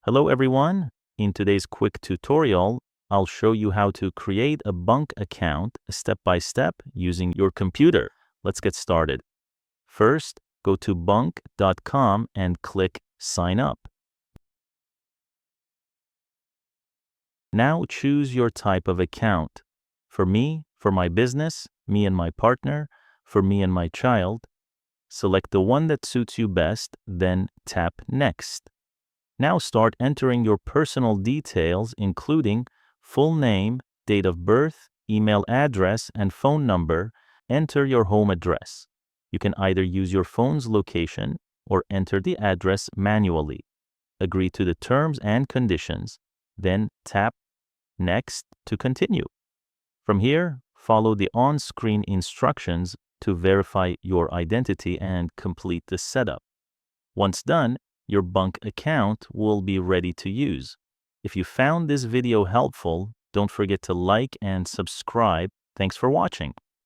Hello everyone. In today's quick tutorial, I'll show you how to create a bunq account step by step using your computer. Let's get started. First, go to bunq.com and click Sign Up. Now choose your type of account. For me, for my business, me and my partner, for me and my child. Select the one that suits you best, then tap Next. Now start entering your personal details, including full name, date of birth, email address, and phone number. Enter your home address. You can either use your phone's location or enter the address manually. Agree to the terms and conditions, then tap Next to continue. From here, follow the on-screen instructions to verify your identity and complete the setup. Once done, your bunq account will be ready to use. If you found this video helpful, don't forget to like and subscribe. Thanks for watching.